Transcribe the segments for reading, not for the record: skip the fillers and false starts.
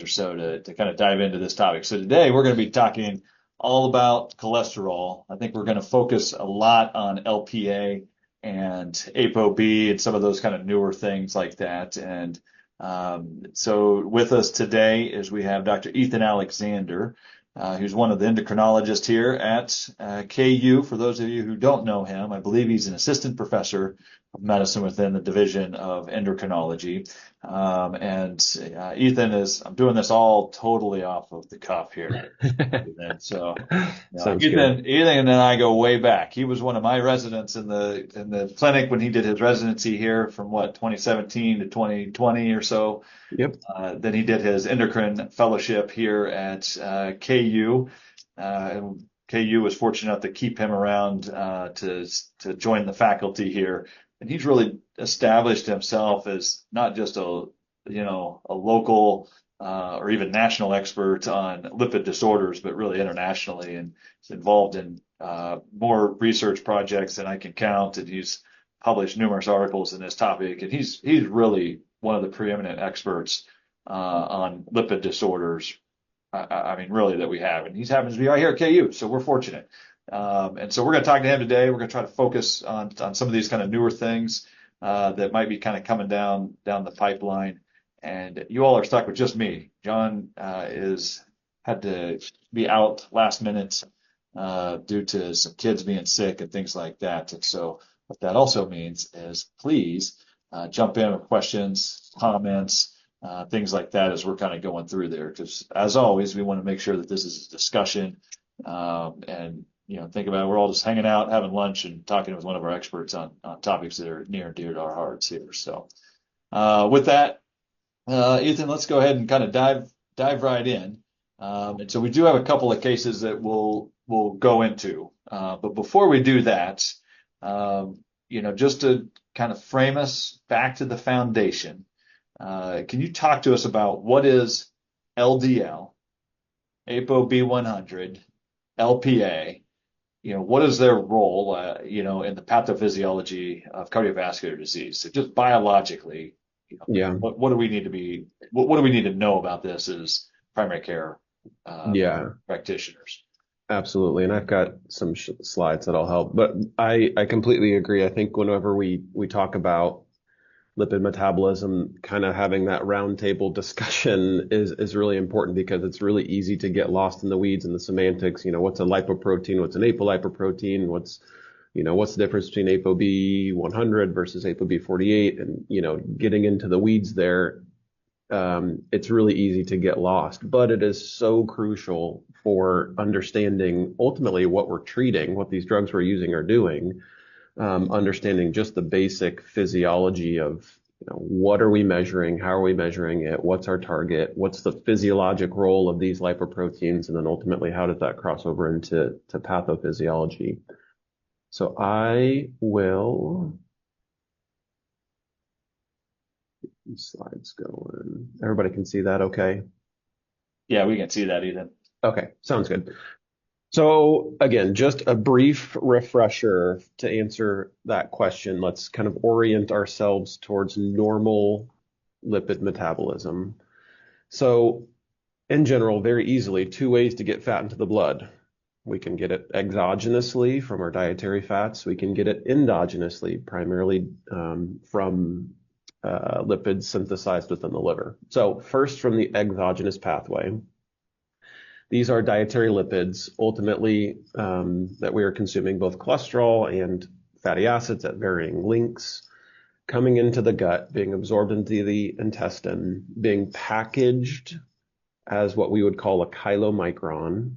or so to kind of dive into this topic. So today we're going to be talking all about cholesterol. I think we're going to focus a lot on LPA and ApoB and some of those kind of newer things like that. And so with us today is we have Dr. Ethan Alexander, who's one of the endocrinologists here at KU. For those of you who don't know him, I believe he's an assistant professor of medicine within the division of endocrinology. Ethan I'm doing this all totally off of the cuff here. And so, Sounds good. Ethan and I go way back. He was one of my residents in the clinic when he did his residency here from 2017 to 2020 or so. Yep. Then he did his endocrine fellowship here at KU. And KU was fortunate enough to keep him around to join the faculty here. And he's really established himself as not just a local or even national expert on lipid disorders, but really internationally, and he's involved in more research projects than I can count. And he's published numerous articles in this topic, and he's really one of the preeminent experts on lipid disorders. I mean, really that we have, and he happens to be right here at KU, so we're fortunate. And so we're going to talk to him today. We're going to try to focus on some of these kind of newer things that might be kind of coming down the pipeline. And you all are stuck with just me. John had to be out last minute due to some kids being sick and things like that. And so what that also means is please jump in with questions, comments, things like that as we're kind of going through there. Because as always, we want to make sure that this is a discussion and think about it, we're all just hanging out, having lunch, and talking with one of our experts on topics that are near and dear to our hearts here. So with that, Ethan, let's go ahead and kind of dive right in. And so we do have a couple of cases that we'll go into. But before we do that, just to kind of frame us back to the foundation, can you talk to us about what is LDL, ApoB100, LPA? What is their role, in the pathophysiology of cardiovascular disease? So just biologically, Yeah. what do we need to know about this as primary care Yeah, practitioners? absolutely. And I've got some slides that'll help. But I completely agree. I think whenever we talk about lipid metabolism, kind of having that roundtable discussion is really important because it's really easy to get lost in the weeds and the semantics. What's a lipoprotein? What's an apolipoprotein? What's the difference between ApoB 100 versus ApoB 48? And, getting into the weeds there, it's really easy to get lost, but it is so crucial for understanding ultimately what we're treating, what these drugs we're using are doing. Understanding just the basic physiology of, what are we measuring? How are we measuring it? What's our target? What's the physiologic role of these lipoproteins? And then ultimately, how does that cross over into pathophysiology? So I will get these slides going. Everybody can see that okay? Yeah, we can see that, Ethan. Okay, sounds good. So again, just a brief refresher to answer that question. Let's kind of orient ourselves towards normal lipid metabolism. So in general, very easily, two ways to get fat into the blood. We can get it exogenously from our dietary fats. We can get it endogenously, primarily from lipids synthesized within the liver. So first, from the exogenous pathway. These are dietary lipids, ultimately, that we are consuming, both cholesterol and fatty acids at varying lengths, coming into the gut, being absorbed into the intestine, being packaged as what we would call a chylomicron.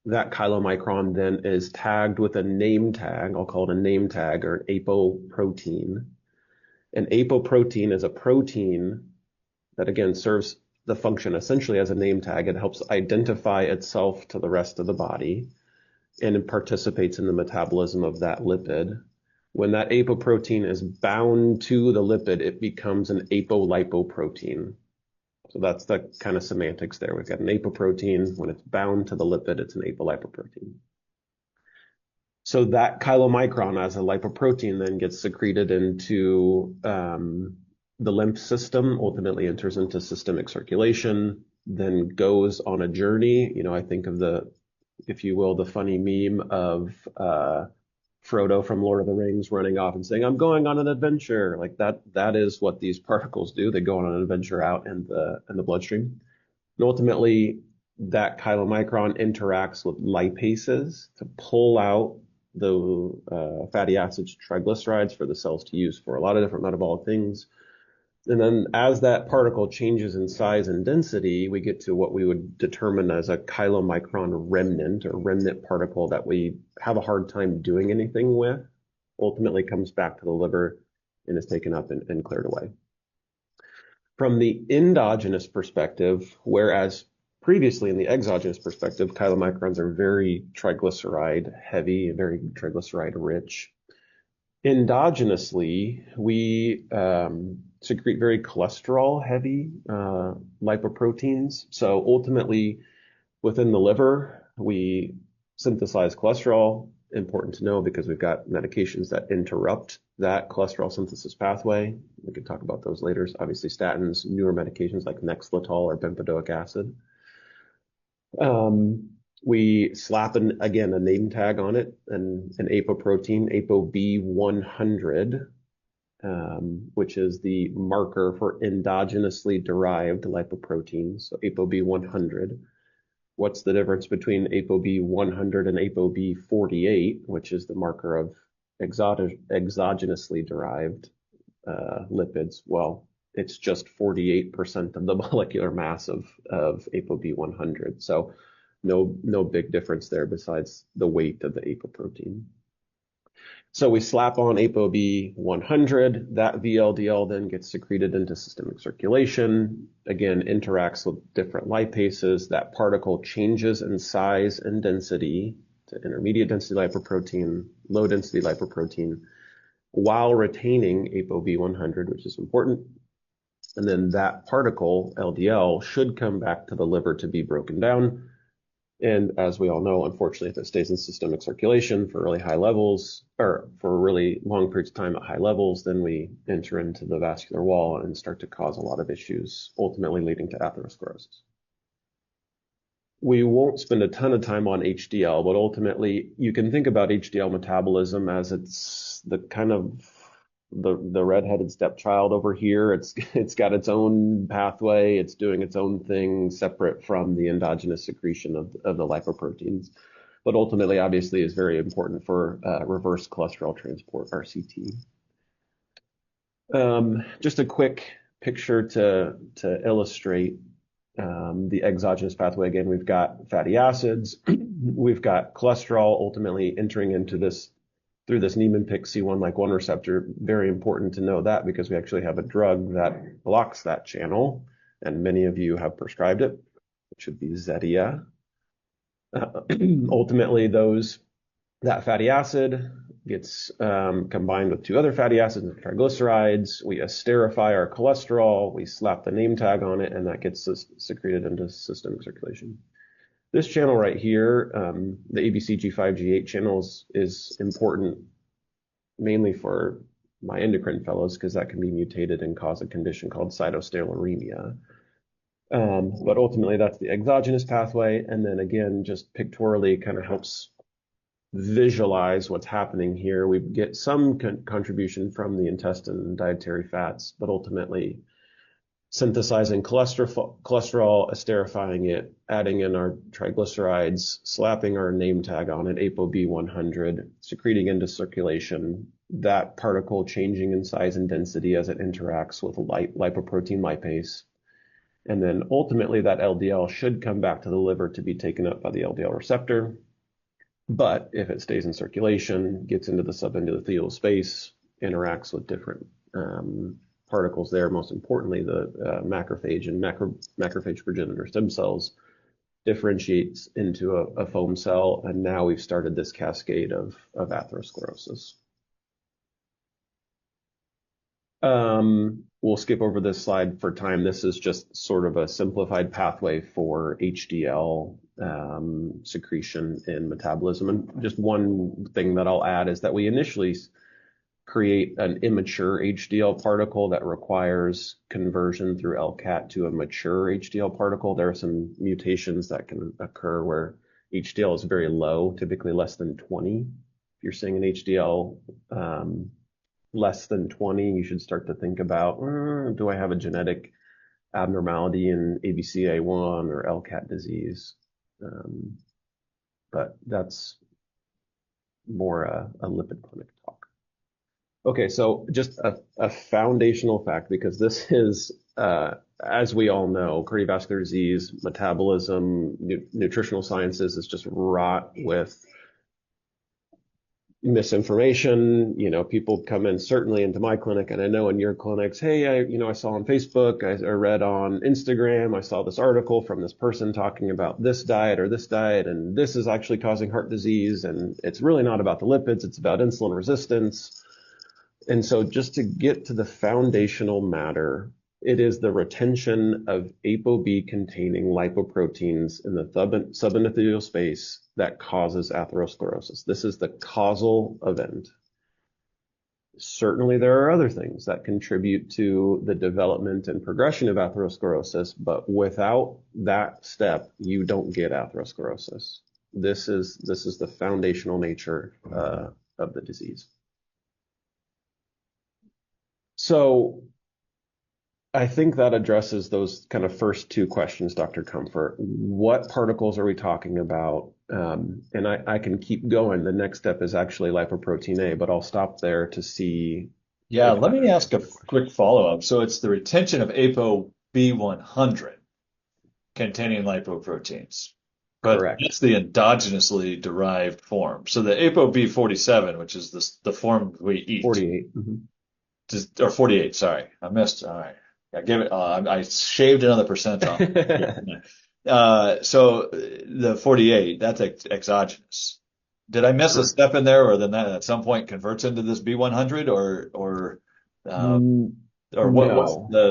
That chylomicron then is tagged with a name tag. I'll call it a name tag, or an apoprotein. An apoprotein is a protein that, again, serves the function essentially as a name tag. It helps identify itself to the rest of the body and it participates in the metabolism of that lipid. When that apoprotein is bound to the lipid, it becomes an apolipoprotein. So that's the kind of semantics there. We've got an apoprotein. When it's bound to the lipid, it's an apolipoprotein. So that chylomicron as a lipoprotein then gets secreted into the lymph system, ultimately enters into systemic circulation, then goes on a journey. I think of if you will, the funny meme of Frodo from Lord of the Rings running off and saying, "I'm going on an adventure." Like that is what these particles do. They go on an adventure out in the bloodstream. And ultimately, that chylomicron interacts with lipases to pull out the fatty acids, triglycerides for the cells to use for a lot of different metabolic things. And then as that particle changes in size and density, we get to what we would determine as a chylomicron remnant or remnant particle that we have a hard time doing anything with, ultimately comes back to the liver and is taken up and cleared away. From the endogenous perspective, whereas previously in the exogenous perspective, chylomicrons are very triglyceride heavy and very triglyceride rich. Endogenously, we secrete very cholesterol heavy lipoproteins. So ultimately, within the liver, we synthesize cholesterol. Important to know because we've got medications that interrupt that cholesterol synthesis pathway. We can talk about those later. Obviously, statins, newer medications like Nexletol or bempedoic acid. We slap a name tag on it, an apoprotein, ApoB100, which is the marker for endogenously derived lipoproteins, so ApoB100. What's the difference between ApoB100 and ApoB48, which is the marker of exogenously derived lipids? Well, it's just 48% of the molecular mass of ApoB100. So no big difference there besides the weight of the apoprotein. So we slap on ApoB100, that VLDL then gets secreted into systemic circulation, again, interacts with different lipases. That particle changes in size and density to intermediate density lipoprotein, low density lipoprotein, while retaining ApoB100, which is important. And then that particle, LDL, should come back to the liver to be broken down. And as we all know, unfortunately, if it stays in systemic circulation for really high levels or for really long periods of time at high levels, then we enter into the vascular wall and start to cause a lot of issues, ultimately leading to atherosclerosis. We won't spend a ton of time on HDL, but ultimately you can think about HDL metabolism as it's the kind of the redheaded stepchild over here. It's got its own pathway. It's doing its own thing separate from the endogenous secretion of the lipoproteins, but ultimately, obviously, is very important for reverse cholesterol transport, RCT. Just a quick picture to illustrate the exogenous pathway. Again, we've got fatty acids, we've got cholesterol ultimately entering into this through this Niemann-Pick C1 like 1 receptor. Very important to know that because we actually have a drug that blocks that channel, and many of you have prescribed it. It should be Zetia. Ultimately, that fatty acid gets combined with 2 other fatty acids and triglycerides. We esterify our cholesterol. We slap the name tag on it, and that gets secreted into systemic circulation. This channel right here, the ABCG5G8 channel is important mainly for my endocrine fellows because that can be mutated and cause a condition called cytostalulemia. But ultimately, that's the exogenous pathway. And then again, just pictorially kind of helps visualize what's happening here. We get some contribution from the intestine and dietary fats, but ultimately synthesizing cholesterol, esterifying it, adding in our triglycerides, slapping our name tag on it, ApoB100, secreting into circulation, that particle changing in size and density as it interacts with lipoprotein lipase. And then ultimately that LDL should come back to the liver to be taken up by the LDL receptor. But if it stays in circulation, gets into the subendothelial space, interacts with different particles there, most importantly, the macrophage and macrophage progenitor stem cells, differentiates into a foam cell, and now we've started this cascade of atherosclerosis. We'll skip over this slide for time. This is just sort of a simplified pathway for HDL secretion and metabolism. And just one thing that I'll add is that we initially create an immature HDL particle that requires conversion through LCAT to a mature HDL particle. There are some mutations that can occur where HDL is very low, typically less than 20. If you're seeing an HDL less than 20, you should start to think about, do I have a genetic abnormality in ABCA1 or LCAT disease? But that's more a lipid clinic talk. Okay, so just a foundational fact, because this is, as we all know, cardiovascular disease, metabolism, nutritional sciences is just wrought with misinformation. People come in certainly into my clinic, and I know in your clinics, hey, I saw on Facebook, I read on Instagram, I saw this article from this person talking about this diet or this diet, and this is actually causing heart disease, and it's really not about the lipids, it's about insulin resistance. And so just to get to the foundational matter, it is the retention of ApoB containing lipoproteins in the subendothelial space that causes atherosclerosis. This is the causal event. Certainly there are other things that contribute to the development and progression of atherosclerosis, but without that step, you don't get atherosclerosis. This is the foundational nature of the disease. So I think that addresses those kind of first two questions, Dr. Comfort. What particles are we talking about? And I can keep going. The next step is actually lipoprotein A, but I'll stop there to see. Yeah, let me ask a quick follow-up. So it's the retention of ApoB100 containing lipoproteins. But Correct. it's the endogenously derived form. So the ApoB47, which is the form we eat. 48. Or 48, sorry. I missed. All right. I shaved another percent off. So the 48, that's exogenous. Did I miss a step in there, or then that at some point converts into this B100, or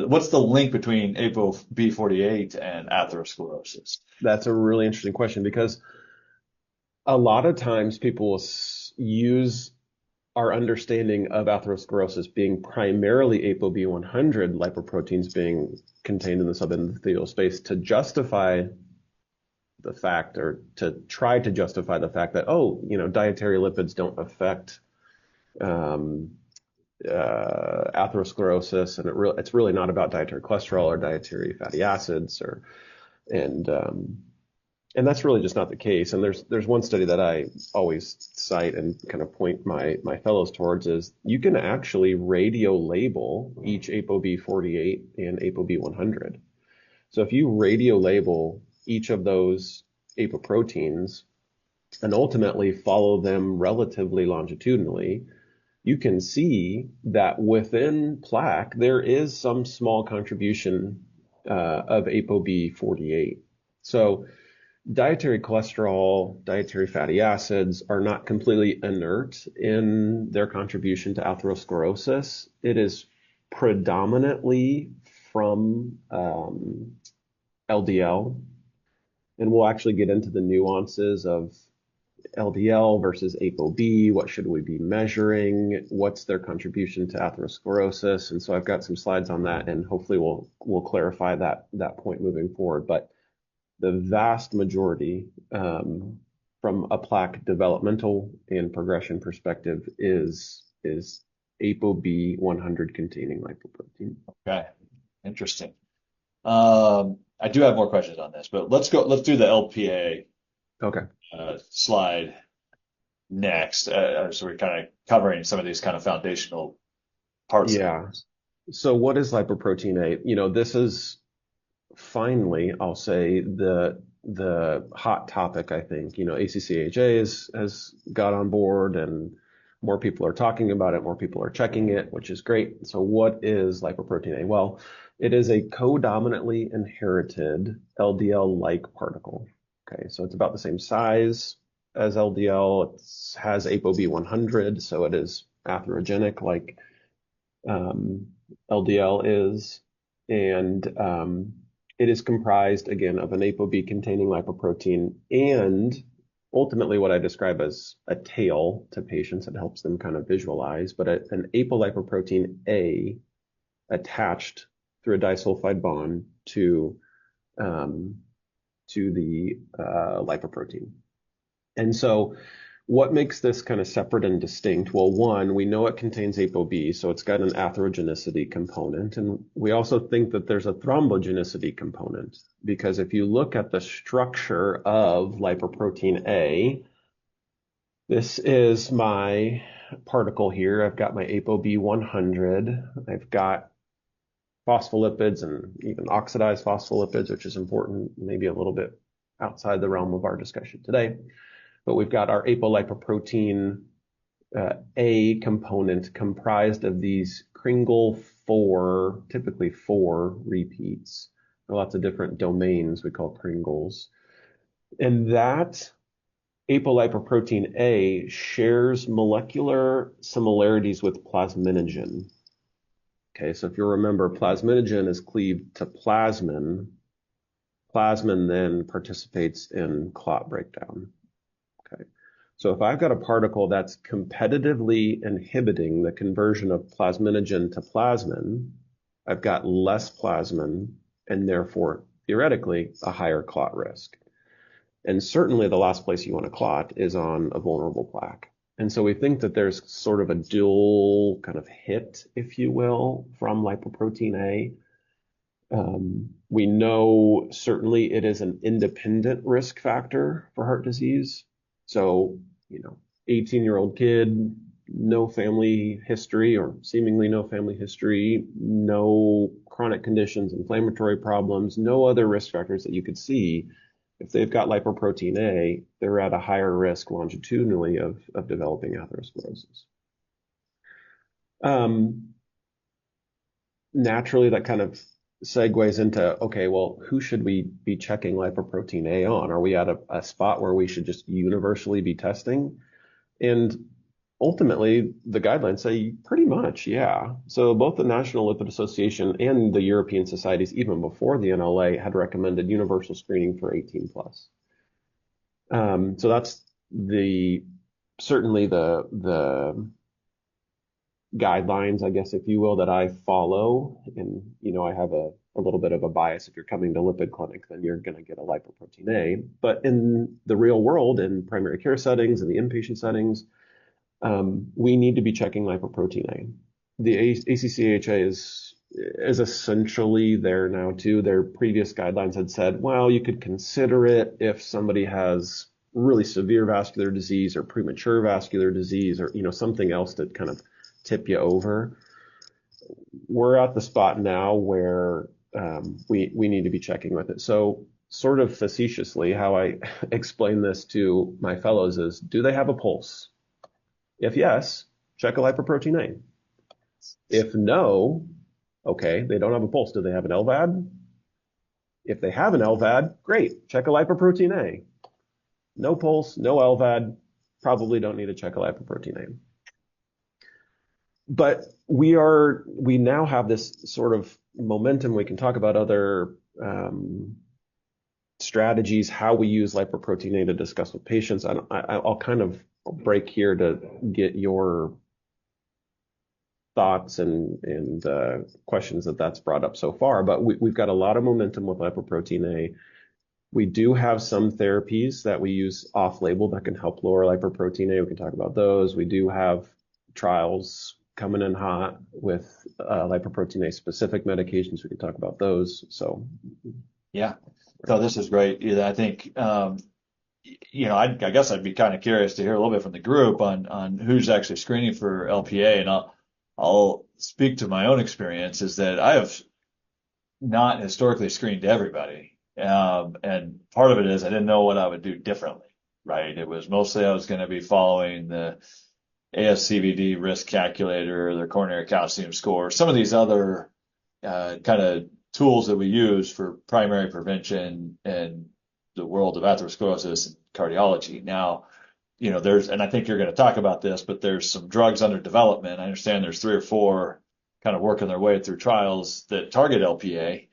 what's the link between ApoB48 and atherosclerosis? That's a really interesting question, because a lot of times people will use our understanding of atherosclerosis being primarily ApoB100 lipoproteins being contained in the subendothelial space to justify the fact, or to try to justify the fact that, dietary lipids don't affect atherosclerosis, and it's really not about dietary cholesterol or dietary fatty acids, and that's really just not the case. And there's one study that I always cite and kind of point my fellows towards, is you can actually radio label each ApoB48 and ApoB100. So if you radio label each of those apoproteins and ultimately follow them relatively longitudinally, you can see that within plaque, there is some small contribution of ApoB48. So dietary cholesterol, dietary fatty acids are not completely inert in their contribution to atherosclerosis. It is predominantly from LDL, and we'll actually get into the nuances of LDL versus ApoB. What should we be measuring? What's their contribution to atherosclerosis? And so I've got some slides on that, and hopefully we'll clarify that point moving forward. But the vast majority, from a plaque developmental and progression perspective, is ApoB100 containing lipoprotein. Okay, interesting. I do have more questions on this, but let's do the LPA slide next. So we're kind of covering some of these kind of foundational parts. Yeah. So what is lipoprotein A? This is finally, I'll say, the hot topic. I think, ACCHA has got on board, and more people are talking about it, more people are checking it, which is great. So what is lipoprotein A? Well, it is a codominantly inherited LDL-like particle. Okay, so it's about the same size as LDL. It has ApoB100, so it is atherogenic like LDL is, and it is comprised, again, of an ApoB containing lipoprotein and ultimately what I describe as a tail to patients. It helps them kind of visualize, but an apolipoprotein A attached through a disulfide bond um, to the lipoprotein. And so what makes this kind of separate and distinct? Well, one, we know it contains ApoB, so it's got an atherogenicity component. And we also think that there's a thrombogenicity component, because if you look at the structure of lipoprotein A, this is my particle here. I've got my ApoB 100. I've got phospholipids and even oxidized phospholipids, which is important, maybe a little bit outside the realm of our discussion today. But we've got our apolipoprotein A component comprised of these Kringle 4, typically 4 repeats. There are lots of different domains we call Kringles. And that apolipoprotein A shares molecular similarities with plasminogen. Okay, so if you remember, plasminogen is cleaved to plasmin. Plasmin then participates in clot breakdown. Okay, so if I've got a particle that's competitively inhibiting the conversion of plasminogen to plasmin, I've got less plasmin and therefore theoretically a higher clot risk. And certainly the last place you want to clot is on a vulnerable plaque. And so we think that there's sort of a dual kind of hit, if you will, from lipoprotein A. We know certainly it is an independent risk factor for heart disease. So, 18-year-old kid, no family history or seemingly no family history, no chronic conditions, inflammatory problems, no other risk factors that you could see. If they've got lipoprotein A, they're at a higher risk longitudinally of developing atherosclerosis. Naturally, that kind of segues into, okay, well, who should we be checking lipoprotein A on? Are we at a spot where we should just universally be testing? And ultimately, the guidelines say pretty much, yeah. So both the National Lipid Association and the European societies, even before the NLA, had recommended universal screening for 18 plus. So that's certainly the guidelines, I guess, if you will, that I follow. And, I have a little bit of a bias. If you're coming to lipid clinic, then you're going to get a lipoprotein A. But in the real world, in primary care settings and the inpatient settings, we need to be checking lipoprotein A. The ACCHA is essentially there now too. Their previous guidelines had said, well, you could consider it if somebody has really severe vascular disease or premature vascular disease or, something else to kind of tip you over. We're at the spot now where we need to be checking with it. So sort of facetiously, how I explain this to my fellows is, do they have a pulse? If yes, check a lipoprotein A. If no, okay, they don't have a pulse. Do they have an LVAD? If they have an LVAD, great, check a lipoprotein A. No pulse, no LVAD, probably don't need to check a lipoprotein A. But we now have this sort of momentum. We can talk about other strategies, how we use lipoprotein A to discuss with patients. I'll kind of break here to get your thoughts and questions that's brought up so far. But we've got a lot of momentum with lipoprotein A. We do have some therapies that we use off-label that can help lower lipoprotein A. We can talk about those. We do have trials coming in hot with lipoprotein A specific medications. We can talk about those. So, yeah. So this is great. I think, I guess I'd be kind of curious to hear a little bit from the group on who's actually screening for LPA. And I'll speak to my own experience is that I have not historically screened everybody. And part of it is I didn't know what I would do differently, right? It was mostly I was going to be following the ASCVD risk calculator, the coronary calcium score, some of these other kind of tools that we use for primary prevention in the world of atherosclerosis and cardiology. Now, and I think you're going to talk about this, but there's some drugs under development. I understand there's 3 or 4 kind of working their way through trials that target LPA.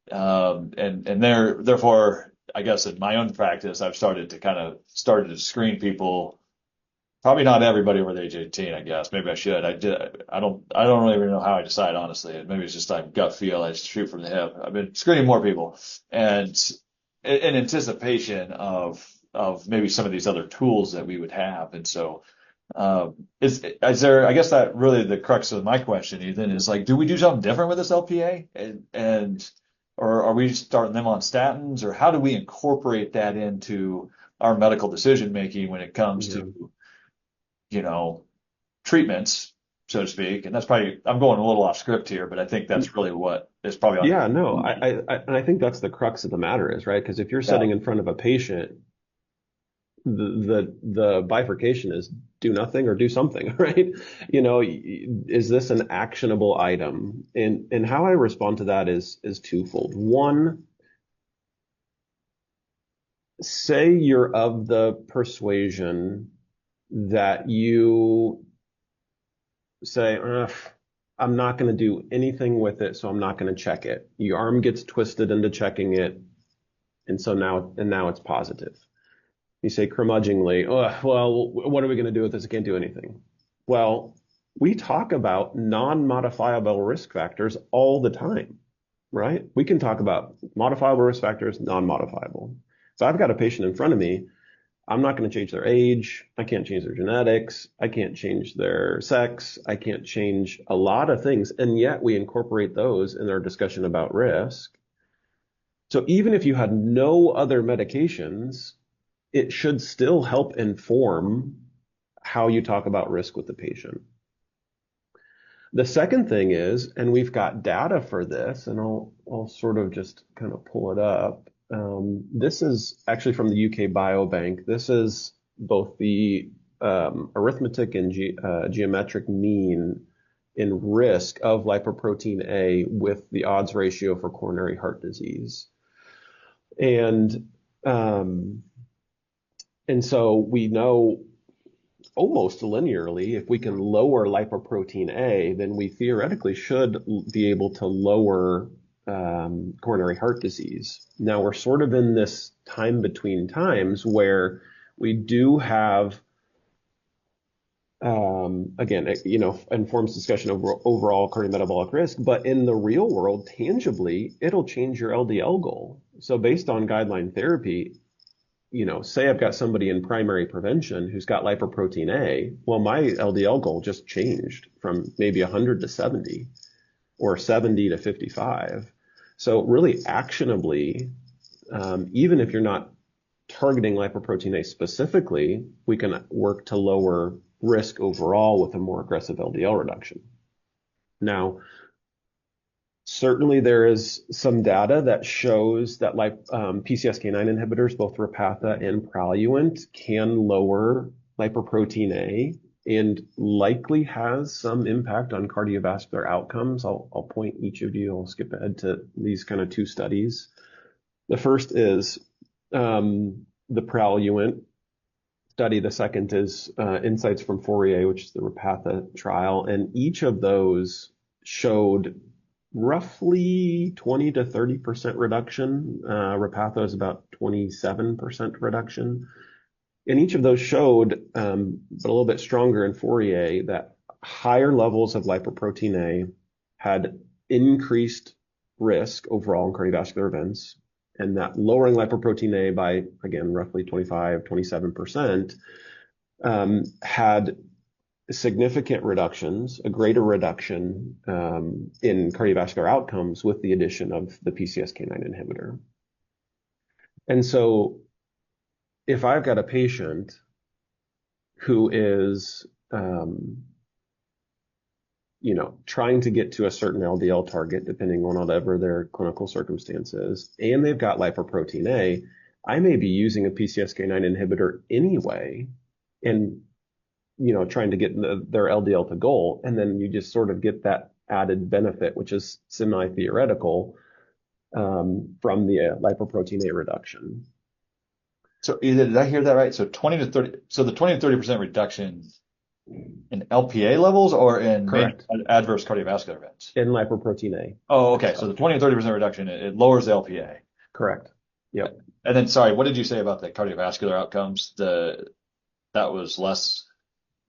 And therefore, I guess in my own practice, I've started to screen people. Probably not everybody over the age of 18, I guess. Maybe I should. I don't really even know how I decide, honestly. Maybe it's just like gut feel. I just shoot from the hip. I've been screening more people and in anticipation of maybe some of these other tools that we would have. And so, is there, I guess that really the crux of my question, Ethan, is like, do we do something different with this LPA or are we starting them on statins, or how do we incorporate that into our medical decision making when it comes Yeah. to, you know, treatments, so to speak? And that's probably, I'm going a little off script here, but I think that's really what is probably on. Yeah, no, and I think that's the crux of the matter is, right? Because if you're Yeah. sitting in front of a patient, the bifurcation is do nothing or do something, right? Is this an actionable item? And how I respond to that is twofold. One, say you're of the persuasion that you say, I'm not going to do anything with it, so I'm not going to check it. Your arm gets twisted into checking it, and so now it's positive. You say curmudgeonly, oh, well, what are we going to do with this? I can't do anything. Well, we talk about non-modifiable risk factors all the time, right? We can talk about modifiable risk factors, non-modifiable. So I've got a patient in front of me. I'm not going to change their age. I can't change their genetics. I can't change their sex. I can't change a lot of things. And yet we incorporate those in our discussion about risk. So even if you had no other medications, it should still help inform how you talk about risk with the patient. The second thing is, and we've got data for this, and I'll sort of just kind of pull it up. This is actually from the UK Biobank. This is both the arithmetic and geometric mean in risk of lipoprotein A with the odds ratio for coronary heart disease. And so we know almost linearly, if we can lower lipoprotein A, then we theoretically should be able to lower coronary heart disease. Now we're sort of in this time between times where we do have, again, informs discussion of overall cardiometabolic risk, but in the real world, tangibly, it'll change your LDL goal. So based on guideline therapy, say I've got somebody in primary prevention who's got lipoprotein A, well, my LDL goal just changed from maybe 100 to 70 or 70 to 55. So really actionably, even if you're not targeting lipoprotein A specifically, we can work to lower risk overall with a more aggressive LDL reduction. Now, certainly there is some data that shows that PCSK9 inhibitors, both Repatha and Praluent, can lower lipoprotein A and likely has some impact on cardiovascular outcomes. I'll point each of you, I'll skip ahead to these kind of two studies. The first is the Praluent study. The second is insights from Fourier, which is the Repatha trial. And each of those showed roughly 20 to 30% reduction. Repatha is about 27% reduction. And each of those showed, but a little bit stronger in Fourier, that higher levels of lipoprotein A had increased risk overall in cardiovascular events, and that lowering lipoprotein A by, again, roughly 25, 27%, had significant reductions, a greater reduction in cardiovascular outcomes with the addition of the PCSK9 inhibitor. And so if I've got a patient who is, trying to get to a certain LDL target, depending on whatever their clinical circumstances, and they've got lipoprotein A, I may be using a PCSK9 inhibitor anyway, and trying to get their LDL to goal, and then you just sort of get that added benefit, which is semi-theoretical, from the lipoprotein A reduction. So either did I hear that right? So 20 to 30. So the 20 to 30% reduction in LPA levels or in adverse cardiovascular events? In lipoprotein A. Oh, okay. So the 20 to 30% reduction, it lowers the LPA. Correct. Yep. And then, sorry, what did you say about the cardiovascular outcomes? That was less.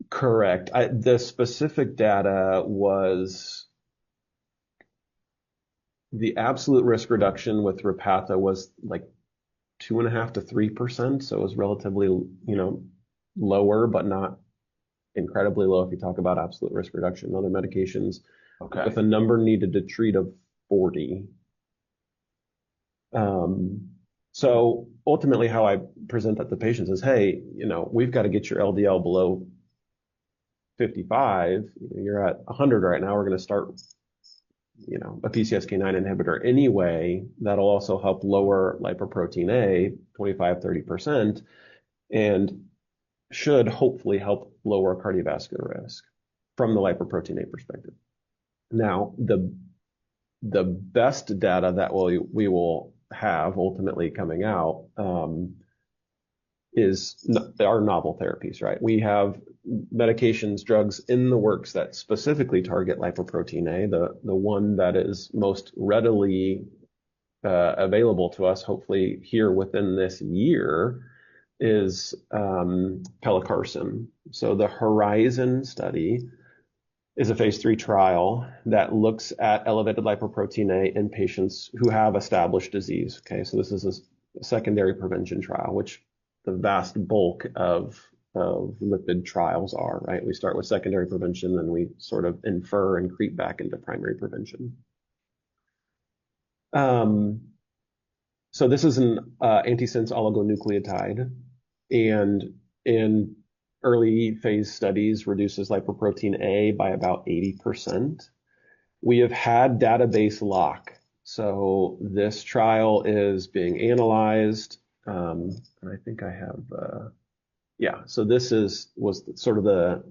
Correct. The specific data was the absolute risk reduction with Repatha was like 2.5 to 3%. So it was relatively, lower, but not incredibly low if you talk about absolute risk reduction. Other medications Okay. with a number needed to treat of 40. So ultimately, how I present that to patients is, hey, we've got to get your LDL below 55. You're at 100 right now. We're going to start, a PCSK9 inhibitor anyway. That'll also help lower lipoprotein A 25-30%, and should hopefully help lower cardiovascular risk from the lipoprotein A perspective. Now, the best data that we will have ultimately coming out are novel therapies, right? We have medications, drugs in the works that specifically target lipoprotein A. The one that is most readily available to us, hopefully here within this year, is pelacarsen. So the Horizon study is a phase 3 trial that looks at elevated lipoprotein A in patients who have established disease. Okay, so this is a secondary prevention trial, which the vast bulk of lipid trials are, right? We start with secondary prevention, then we sort of infer and creep back into primary prevention. So this is an antisense oligonucleotide, and in early phase studies reduces lipoprotein A by about 80%. We have had database lock. So this trial is being analyzed. I think I have, so this was sort of the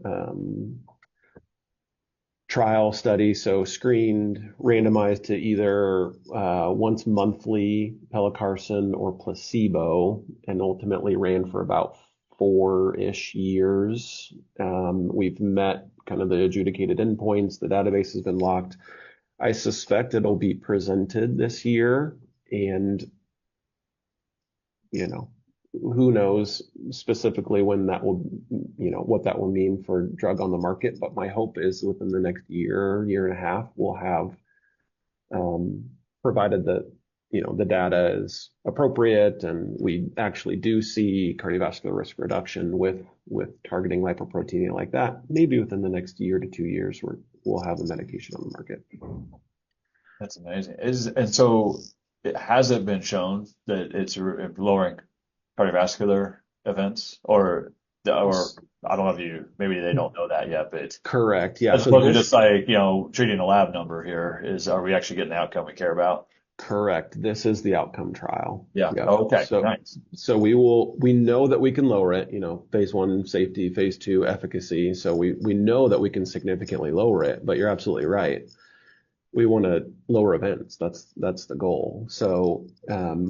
trial study. So screened, randomized to either once monthly pelacarsen or placebo, and ultimately ran for about 4-ish years. We've met kind of the adjudicated endpoints. The database has been locked. I suspect it'll be presented this year, and who knows specifically when that will, what that will mean for drug on the market. But my hope is within the next year and a half, we'll have, provided that, the data is appropriate and we actually do see cardiovascular risk reduction with targeting lipoprotein like that, maybe within the next year to 2 years, we'll have a medication on the market. That's amazing. And so it hasn't been shown that it's lowering cardiovascular events, or I don't know if maybe they don't know that yet, but it's correct. Yeah. as opposed to just like, treating a lab number here are we actually getting the outcome we care about? Correct. This is the outcome trial. Yeah. Oh, okay. So, nice. So we know that we can lower it, phase 1 safety, phase 2 efficacy. So we know that we can significantly lower it, but you're absolutely right. We want to lower events. That's the goal. So,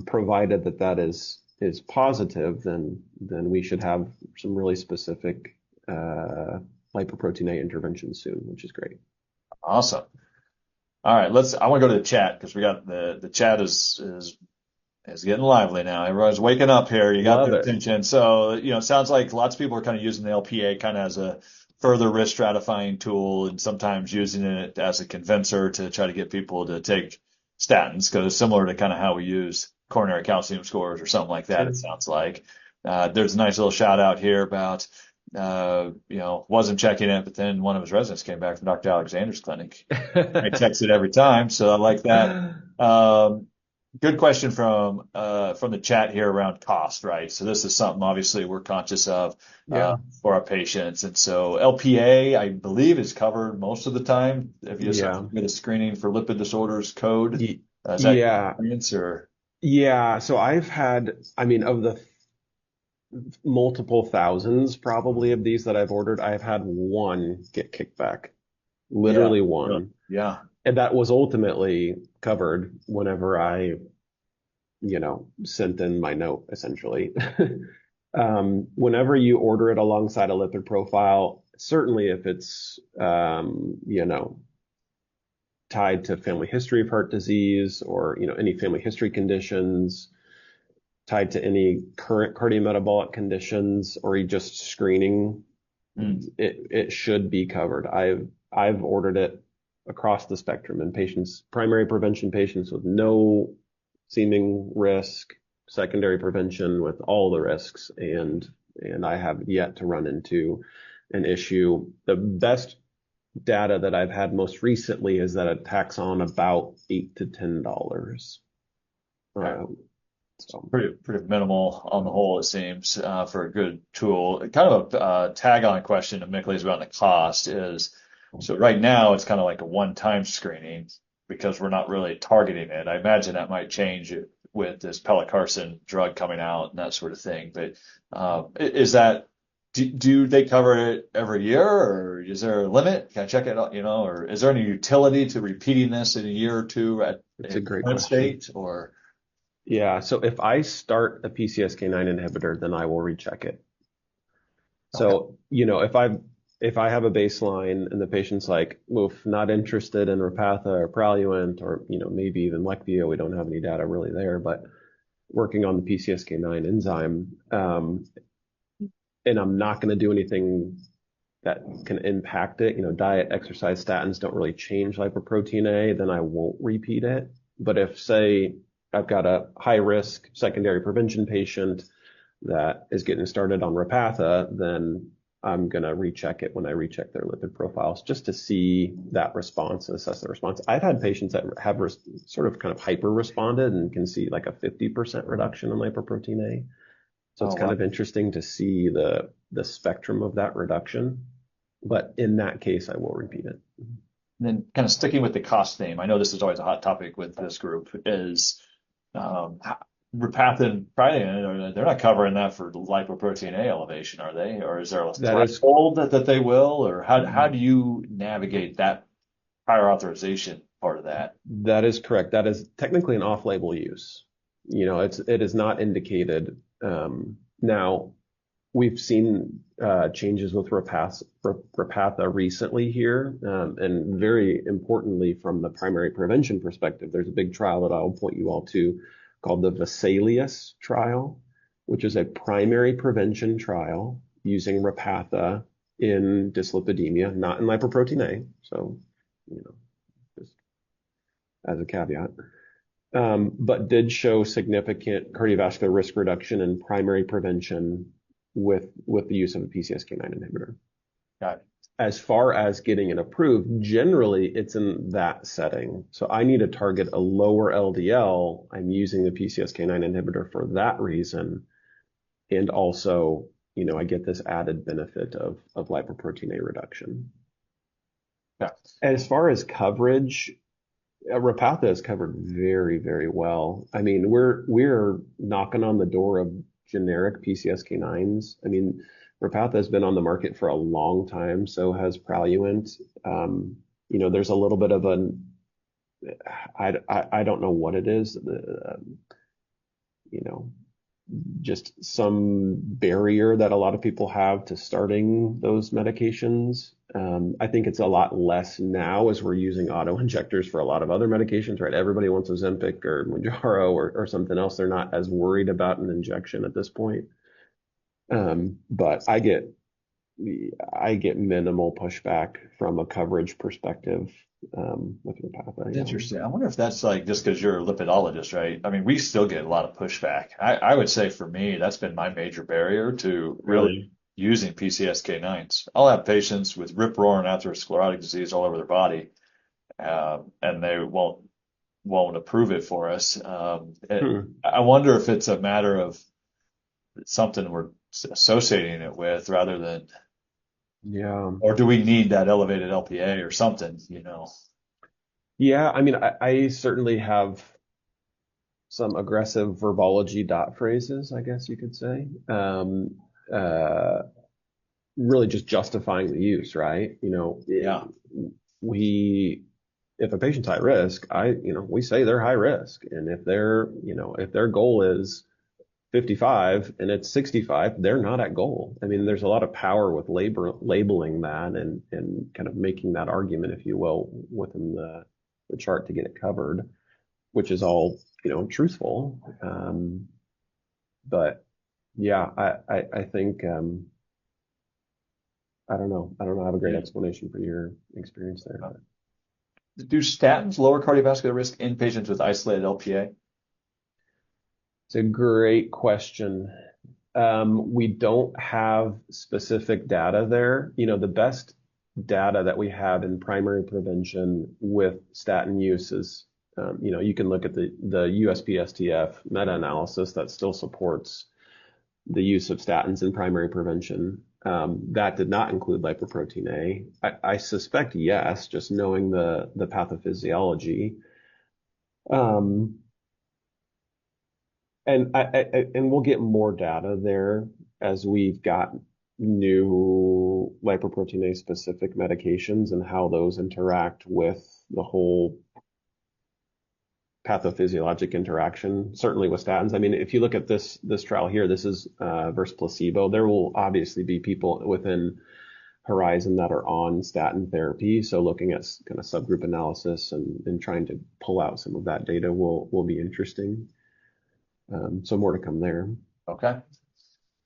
provided that is positive, then we should have some really specific, lipoprotein A intervention soon, which is great. Awesome. All right, I want to go to the chat because we got the chat is getting lively now. Everyone's waking up here. You got their attention. So, it sounds like lots of people are kind of using the LPA kind of as a further risk stratifying tool, and sometimes using it as a convincer to try to get people to take statins, because it's similar to kind of how we use coronary calcium scores or something like that. Sure. It sounds like there's a nice little shout out here about wasn't checking it, but then one of his residents came back from Dr. Alexander's clinic. I text it every time, so I like that. Good question from the chat here around cost, right? So this is something obviously we're conscious of for our patients, and so LPA, I believe, is covered most of the time if you just get a screening for lipid disorders code. Is that experience or? Yeah. So I've had, of the multiple thousands probably of these that I've ordered, I've had one get kicked back. Literally one. Yeah. And that was ultimately covered whenever I, sent in my note, essentially. Whenever you order it alongside a lipid profile, certainly if it's, tied to family history of heart disease or, any family history conditions, tied to any current cardiometabolic conditions or just screening, it should be covered. I've ordered it across the spectrum in patients, primary prevention patients with no seeming risk, secondary prevention with all the risks, and I have yet to run into an issue. The best data that I've had most recently is that it tacks on about $8 to $10. So pretty minimal on the whole, it seems, for a good tool. Kind of a tag-on question to Mickley's about the cost is, so right now it's kind of like a one-time screening because we're not really targeting it. I imagine that might change with this pelacarsen drug coming out and that sort of thing. But is that, do they cover it every year, or is there a limit? Can I check it out, or is there any utility to repeating this in a year or two at It's a great current question. state, or? Yeah, so if I start a PCSK9 inhibitor, then I will recheck it. Okay. So, if I have a baseline and the patient's like, oof, not interested in Repatha or Praluent or, maybe even Leqvio, we don't have any data really there, but working on the PCSK9 enzyme, and I'm not going to do anything that can impact it. Diet, exercise, statins don't really change lipoprotein A, then I won't repeat it. But if, say, I've got a high risk secondary prevention patient that is getting started on Repatha, then I'm going to recheck it when I recheck their lipid profiles just to see that response and assess the response. I've had patients that have sort of kind of hyper responded and can see like a 50% reduction in lipoprotein A. So it's kind of interesting to see the spectrum of that reduction. But in that case, I will repeat it. And then kind of sticking with the cost theme, I know this is always a hot topic with this group, is Repatha and Praluent, they're not covering that for lipoprotein A elevation, are they? Or is there a threshold that they will? Or how do you navigate that prior authorization part of that? That is correct. That is technically an off-label use. It is not indicated. Now, we've seen changes with Repatha recently here, and very importantly, from the primary prevention perspective, there's a big trial that I'll point you all to called the Vesalius trial, which is a primary prevention trial using Repatha in dyslipidemia, not in lipoprotein A. So, just as a caveat. But did show significant cardiovascular risk reduction in primary prevention with the use of a PCSK9 inhibitor. Got it. As far as getting it approved, generally it's in that setting. So I need to target a lower LDL. I'm using the PCSK9 inhibitor for that reason. And also, I get this added benefit of lipoprotein A reduction. Yeah. As far as coverage, Repatha is covered very, very well. I mean, we're knocking on the door of generic PCSK9s. I mean, Repatha has been on the market for a long time, so has Praluent. There's a little bit of I don't know what it is, just some barrier that a lot of people have to starting those medications. I think it's a lot less now as we're using auto injectors for a lot of other medications, right? Everybody wants Ozempic or Mounjaro or something else. They're not as worried about an injection at this point. But I get minimal pushback from a coverage perspective with Repatha. Interesting. I wonder if that's like just because you're a lipidologist, right? I mean, we still get a lot of pushback. I would say for me, that's been my major barrier to really using PCSK9s. I'll have patients with rip-roaring atherosclerotic disease all over their body, and they won't approve it for us. I wonder if it's a matter of something we're associating it with rather than, or do we need that elevated LPA or something, Yeah, I mean, I certainly have some aggressive verbology dot phrases, I guess you could say. Really just justifying the use, right? If a patient's high risk, we say they're high risk. And if their goal is 55 and it's 65, they're not at goal. I mean, there's a lot of power with labeling that and kind of making that argument, if you will, within the chart to get it covered, which is all, truthful. But yeah, I think, I don't know. I have a great Yeah. explanation for your experience there, but Do statins lower cardiovascular risk in patients with isolated LPA? it's a great question. We don't have specific data there. The best data that we have in primary prevention with statin use is, you can look at the USPSTF meta-analysis that still supports the use of statins in primary prevention. That did not include lipoprotein A. I suspect yes, just knowing the pathophysiology. Um, and we'll get more data there as we've got new lipoprotein A specific medications and how those interact with the whole pathophysiologic interaction, certainly with statins. I mean, if you look at this trial here, this is versus placebo. There will obviously be people within Horizon that are on statin therapy. So looking at kind of subgroup analysis and trying to pull out some of that data will be interesting. So more to come there. Okay.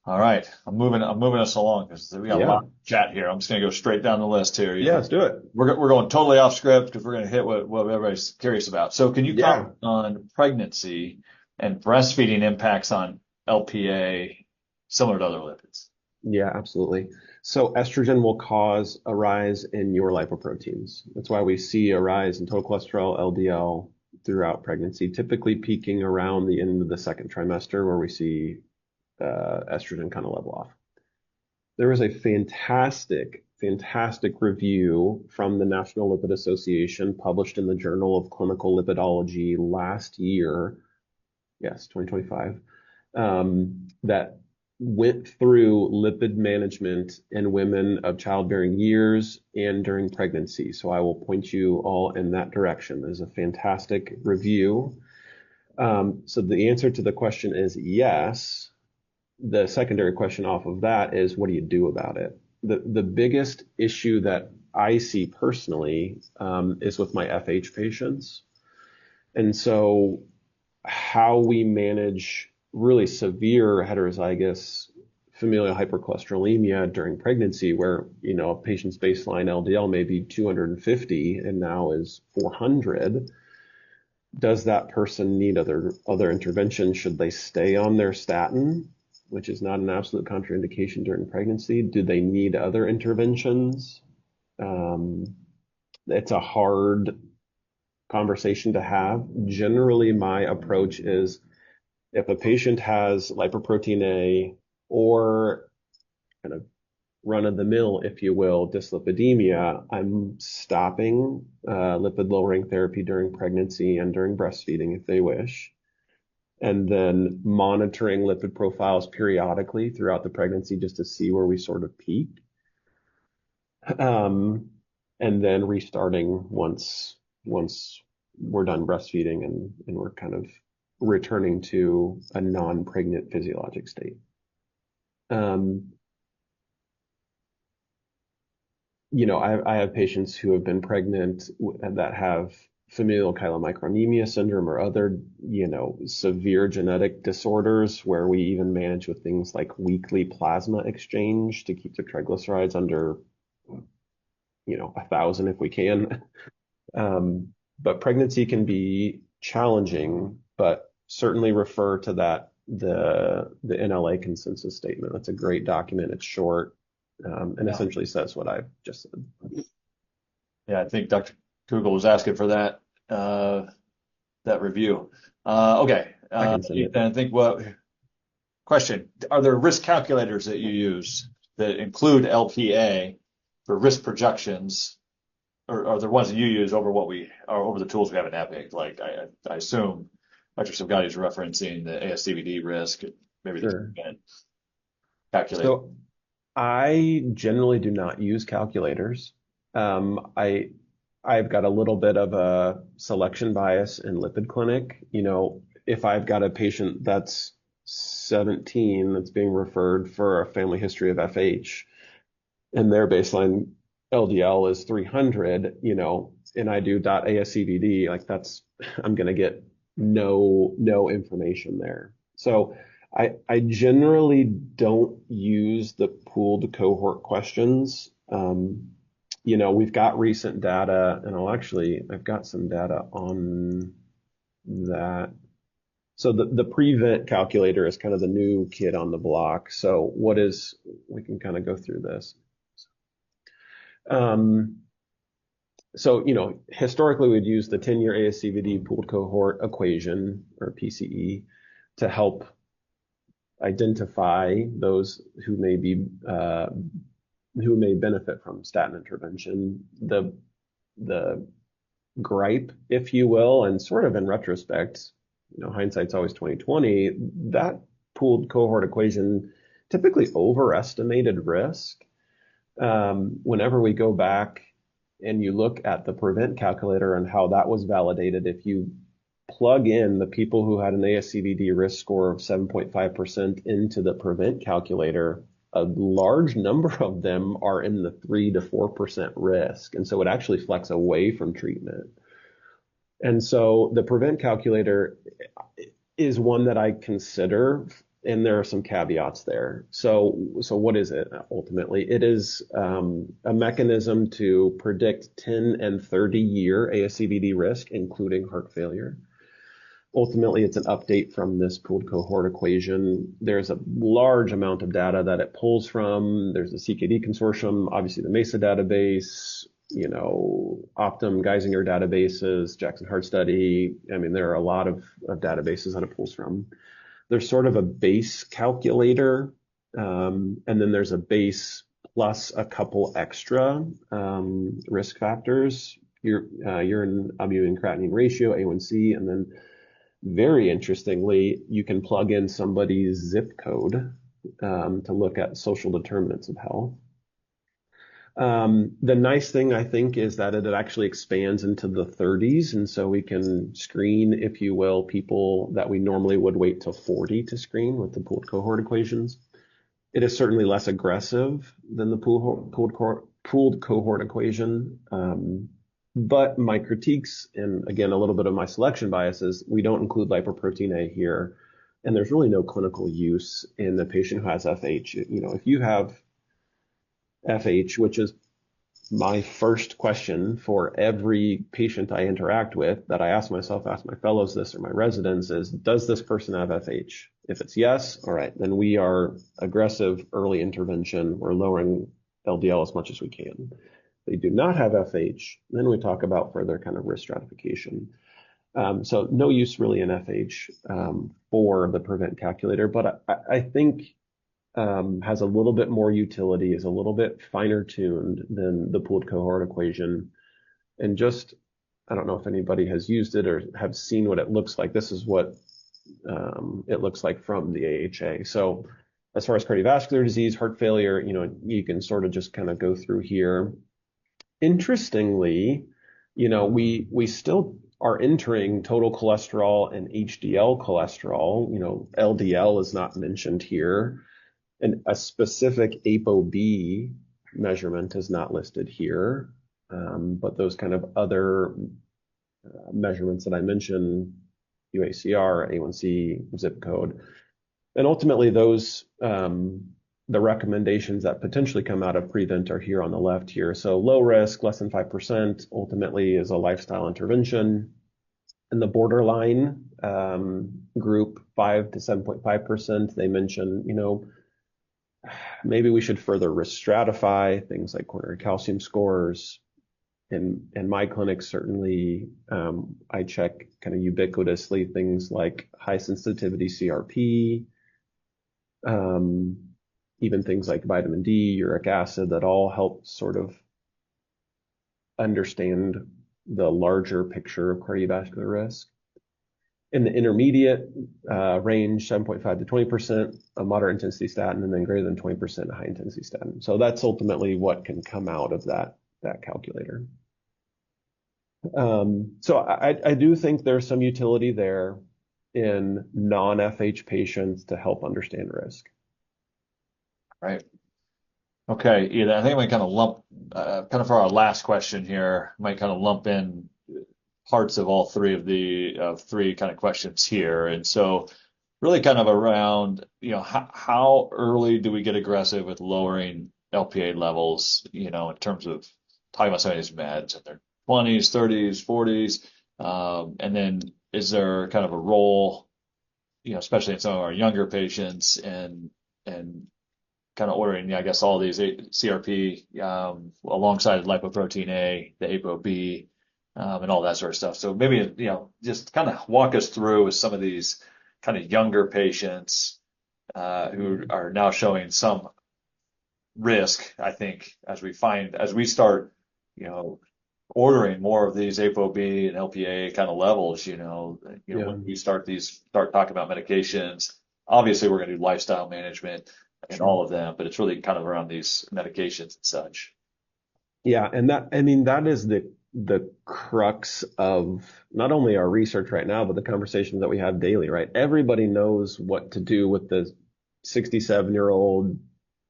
All right. I'm moving us along because we got a Yeah. lot of chat here. I'm just going to go straight down the list here. Yeah, let's do it. We're going totally off script because we're going to hit what everybody's curious about. So can you Yeah. comment on pregnancy and breastfeeding impacts on LPA similar to other lipids? Yeah, absolutely. So estrogen will cause a rise in your lipoproteins. That's why we see a rise in total cholesterol, LDL throughout pregnancy, typically peaking around the end of the second trimester where we see estrogen kind of level off. There was a fantastic review from the National Lipid Association published in the Journal of Clinical Lipidology last year. Yes, 2025. That went through lipid management in women of childbearing years and during pregnancy. So I will point you all in that direction. There's a fantastic review. So the answer to the question is yes. The secondary question off of that is, what do you do about it? The biggest issue that I see personally is with my FH patients. And so how we manage really severe heterozygous familial hypercholesterolemia during pregnancy, where a patient's baseline LDL may be 250 and now is 400. Does that person need other intervention? Should they stay on their statin, which is not an absolute contraindication during pregnancy? Do they need other interventions? It's a hard conversation to have. Generally, my approach is if a patient has lipoprotein A or kind of run of the mill, if you will, dyslipidemia, I'm stopping lipid lowering therapy during pregnancy and during breastfeeding if they wish, and then monitoring lipid profiles periodically throughout the pregnancy just to see where we sort of peak. And then restarting once we're done breastfeeding and we're kind of returning to a non-pregnant physiologic state. I have patients who have been pregnant that have familial chylomicronemia syndrome or other, severe genetic disorders where we even manage with things like weekly plasma exchange to keep the triglycerides under, 1,000 if we can. But pregnancy can be challenging, but certainly refer to the NLA consensus statement. That's a great document. It's short, and essentially says what I've just said. Yeah, I think Dr. Kugel was asking for that review. Okay. I can send it. And I think question, are there risk calculators that you use that include LPA for risk projections, or are there ones that you use over over the tools we have in Epic? Like I assume Dr. Savgati is referencing the ASCVD risk, maybe Sure. Calculate. So I generally do not use calculators. I've got a little bit of a selection bias in Lipid Clinic. If I've got a patient that's 17 that's being referred for a family history of FH and their baseline LDL is 300, and I do .ASCVD, like I'm going to get no information there. So I generally don't use the pooled cohort questions. We've got recent data, and I've got some data on that. So the prevent calculator is kind of the new kid on the block. So we can kind of go through this. So, historically we'd use the 10-year ASCVD pooled cohort equation, or PCE, to help identify those who may benefit from statin intervention. The gripe, if you will, and sort of in retrospect, hindsight's always 2020, that pooled cohort equation typically overestimated risk. Whenever we go back and you look at the prevent calculator and how that was validated, if you plug in the people who had an ASCVD risk score of 7.5% into the prevent calculator, a large number of them are in the 3 to 4% risk. And so it actually flex away from treatment. And so the prevent calculator is one that I consider, and there are some caveats there. So what is it ultimately? It is a mechanism to predict 10 and 30-year ASCVD risk, including heart failure. Ultimately, it's an update from this pooled cohort equation. There's a large amount of data that it pulls from. There's the CKD consortium, obviously the MESA database, Optum, Geisinger databases, Jackson Heart Study. I mean, there are a lot of databases that it pulls from. There's sort of a base calculator, and then there's a base plus a couple extra risk factors, urine albumin creatinine ratio, A1C, and then very interestingly, you can plug in somebody's zip code to look at social determinants of health. The nice thing, I think, is that it actually expands into the 30s. And so we can screen, if you will, people that we normally would wait till 40 to screen with the pooled cohort equations. It is certainly less aggressive than the pooled cohort equation. But my critiques, and again, a little bit of my selection bias, is we don't include lipoprotein A here. And there's really no clinical use in the patient who has FH. If you have FH, which is my first question for every patient I interact with, that I ask myself, ask my fellows this, or my residents, is, does this person have FH? If it's yes, all right, then we are aggressive early intervention. We're lowering LDL as much as we can. If they do not have FH, then we talk about further kind of risk stratification. So no use really in FH for the prevent calculator, but I think has a little bit more utility, is a little bit finer tuned than the pooled cohort equation. And just, I don't know if anybody has used it or have seen what it looks like. This is what it looks like from the AHA. So as far as cardiovascular disease, heart failure, you can sort of just kind of go through here. Interestingly, we still are entering total cholesterol and HDL cholesterol. LDL is not mentioned here. And a specific ApoB measurement is not listed here, but those kind of other measurements that I mentioned, UACR, A1C, zip code, and ultimately those the recommendations that potentially come out of prevent are here on the left here. So low risk, less than 5%, ultimately is a lifestyle intervention. And the borderline group, 5 to 7.5%, they mention, maybe we should further risk stratify things like coronary calcium scores. In my clinic, certainly, I check kind of ubiquitously things like high sensitivity CRP, even things like vitamin D, uric acid, that all help sort of understand the larger picture of cardiovascular risk. In the intermediate range, 7.5 to 20%, a moderate intensity statin, and then greater than 20% a high intensity statin. So that's ultimately what can come out of that calculator. So I do think there's some utility there in non-FH patients to help understand risk. Right. Okay, Ethan, I think we kind of lump, kind of for our last question here, might kind of lump in parts of all three of the three kind of questions here. And so really kind of around, how early do we get aggressive with lowering LPA levels, in terms of talking about some of these meds in their 20s, 30s, 40s. And then is there kind of a role, especially in some of our younger patients and kind of ordering, I guess, all these CRP alongside lipoprotein A, the ApoB, and all that sort of stuff. So maybe, just kind of walk us through with some of these kind of younger patients who are now showing some risk, I think, as we start, you know, ordering more of these ApoB and LPA kind of levels, Yeah. when we start talking about medications, obviously we're going to do lifestyle management and Sure. all of them, but it's really kind of around these medications and such. Yeah, and I mean, that is the crux of not only our research right now, but the conversations that we have daily, right? Everybody knows what to do with the 67-year-old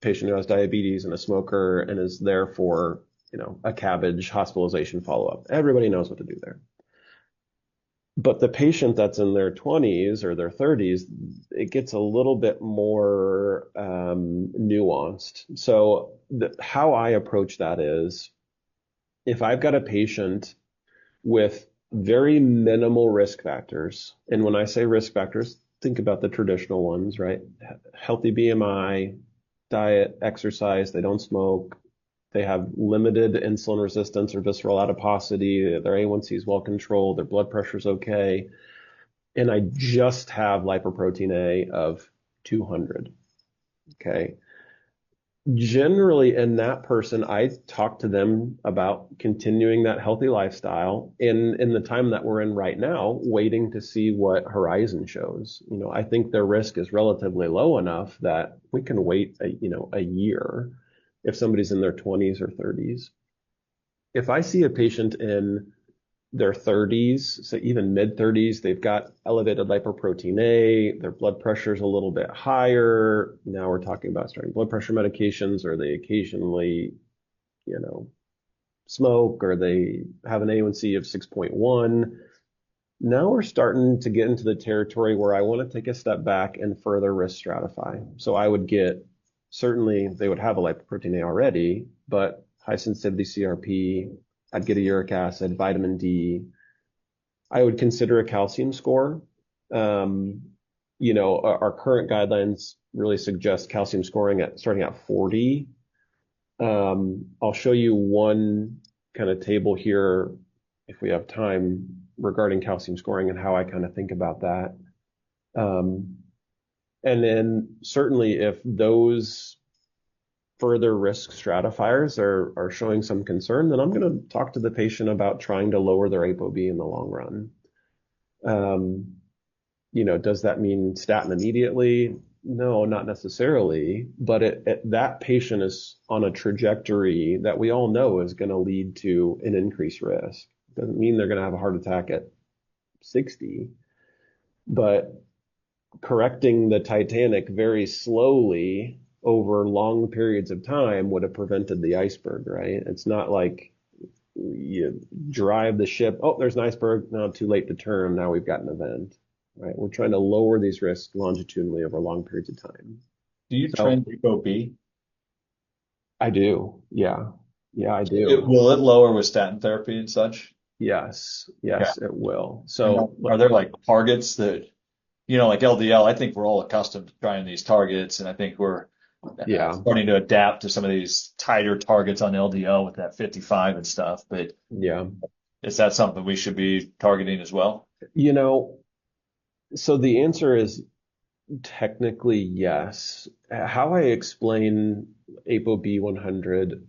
patient who has diabetes and a smoker and is there for, a CABG hospitalization follow-up. Everybody knows what to do there. But the patient that's in their 20s or their 30s, it gets a little bit more nuanced. So how I approach that is if I've got a patient with very minimal risk factors, and when I say risk factors, think about the traditional ones, right? Healthy BMI, diet, exercise, they don't smoke, they have limited insulin resistance or visceral adiposity, their A1C is well controlled, their blood pressure is okay, and I just have lipoprotein A of 200. Okay. Generally, in that person, I talk to them about continuing that healthy lifestyle in the time that we're in right now, waiting to see what Horizon shows. I think their risk is relatively low enough that we can wait a year if somebody's in their 20s or 30s. If I see a patient in their 30s, so even mid 30s, they've got elevated lipoprotein A, their blood pressure is a little bit higher. Now we're talking about starting blood pressure medications, or they occasionally, smoke, or they have an A1C of 6.1. Now we're starting to get into the territory where I want to take a step back and further risk stratify. So I would certainly they would have a lipoprotein A already, but high sensitivity CRP, I'd get a uric acid, vitamin D. I would consider a calcium score. Our current guidelines really suggest calcium scoring starting at 40. I'll show you one kind of table here if we have time regarding calcium scoring and how I kind of think about that. And then certainly if those further risk stratifiers are showing some concern, then I'm going to talk to the patient about trying to lower their ApoB in the long run. Does that mean statin immediately? No, not necessarily, but that patient is on a trajectory that we all know is going to lead to an increased risk. Doesn't mean they're going to have a heart attack at 60, but correcting the Titanic very slowly over long periods of time would have prevented the iceberg, right? It's not like you drive the ship, oh, there's an iceberg, now too late to turn, now we've got an event, right? We're trying to lower these risks longitudinally over long periods of time. Do you So trend ApoB? I do. Yeah. Yeah, I do. Will it lower with statin therapy and such? Yes. Yeah. Yes, it will. And So are there like targets that, like LDL, I think we're all accustomed to trying these targets, and I think we're yeah, starting to adapt to some of these tighter targets on LDL with that 55 and stuff. But yeah. is that something we should be targeting as well? You know, so the answer is technically yes. How I explain ApoB 100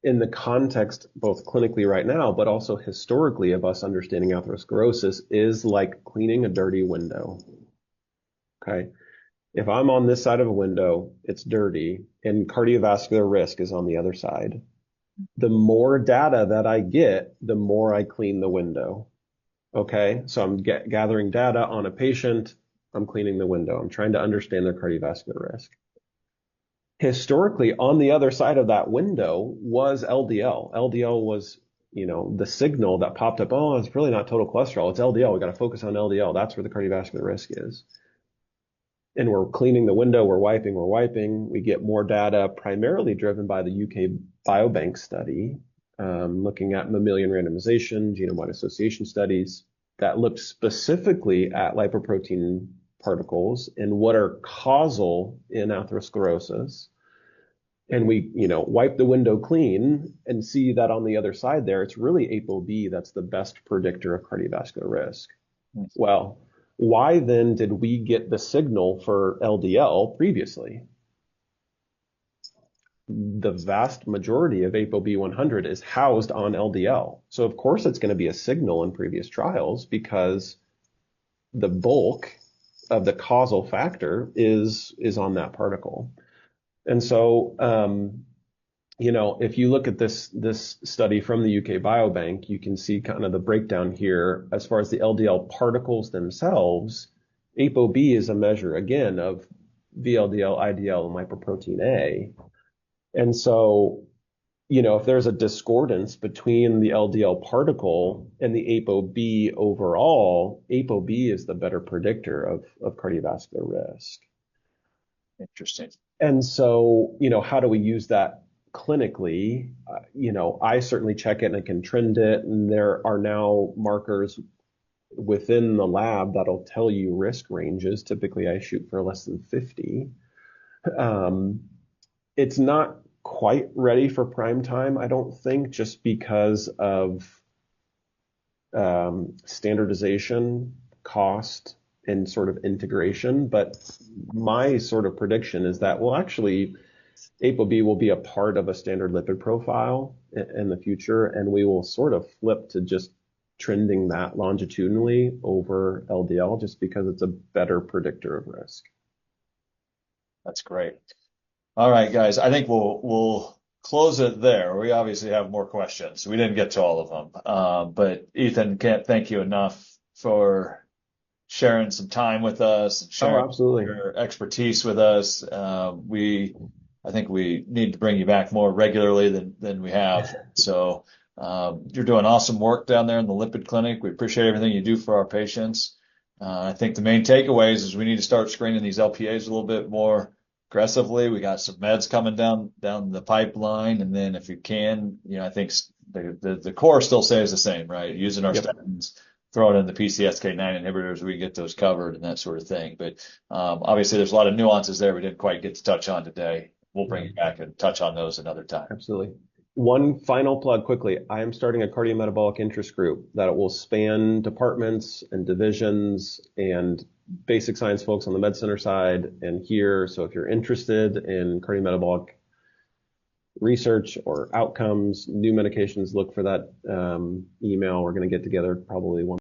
in the context, both clinically right now, but also historically of us understanding atherosclerosis is like cleaning a dirty window. Okay. If I'm on this side of a window, it's dirty, and cardiovascular risk is on the other side. The more data that I get, the more I clean the window. Okay. So I'm gathering data on a patient. I'm cleaning the window. I'm trying to understand their cardiovascular risk. Historically, on the other side of that window was LDL. LDL was, the signal that popped up. Oh, it's really not total cholesterol. It's LDL. We got to focus on LDL. That's where the cardiovascular risk is. and we're cleaning the window, we're wiping, we get more data primarily driven by the UK Biobank study, looking at mammalian randomization, genome-wide association studies that looked specifically at lipoprotein particles and what are causal in atherosclerosis. And we, wipe the window clean and see that on the other side there, it's really ApoB that's the best predictor of cardiovascular risk. Well, why then did we get the signal for LDL previously? The vast majority of ApoB 100 is housed on LDL. So of course it's going to be a signal in previous trials because the bulk of the causal factor is on that particle. And so, if you look at this study from the UK Biobank, you can see kind of the breakdown here as far as the LDL particles themselves. ApoB is a measure again of VLDL, IDL, and lipoprotein A. And so, if there's a discordance between the LDL particle and the ApoB overall, ApoB is the better predictor of cardiovascular risk. Interesting. And so, how do we use that clinically? I certainly check it and I can trend it. And there are now markers within the lab that'll tell you risk ranges. Typically, I shoot for less than 50. It's not quite ready for prime time, I don't think, just because of standardization, cost, and sort of integration. But my sort of prediction is that ApoB will be a part of a standard lipid profile in the future, and we will sort of flip to just trending that longitudinally over LDL just because it's a better predictor of risk. That's great. All right, guys, I think we'll close it there. We obviously have more questions. We didn't get to all of them. But Ethan, can't thank you enough for sharing some time with us and sharing your expertise with us. I think we need to bring you back more regularly than we have. So you're doing awesome work down there in the lipid clinic. We appreciate everything you do for our patients. I think the main takeaways is we need to start screening these LPAs a little bit more aggressively. We got some meds coming down the pipeline, and then if you can, I think the core still stays the same, right? Using our statins, throwing in the PCSK9 inhibitors, we get those covered and that sort of thing. But obviously, there's a lot of nuances there we didn't quite get to touch on today. We'll bring you back and touch on those another time. Absolutely. One final plug quickly. I am starting a cardiometabolic interest group that will span departments and divisions and basic science folks on the med center side and here. So if you're interested in cardiometabolic research or outcomes, new medications, look for that email. We're going to get together probably once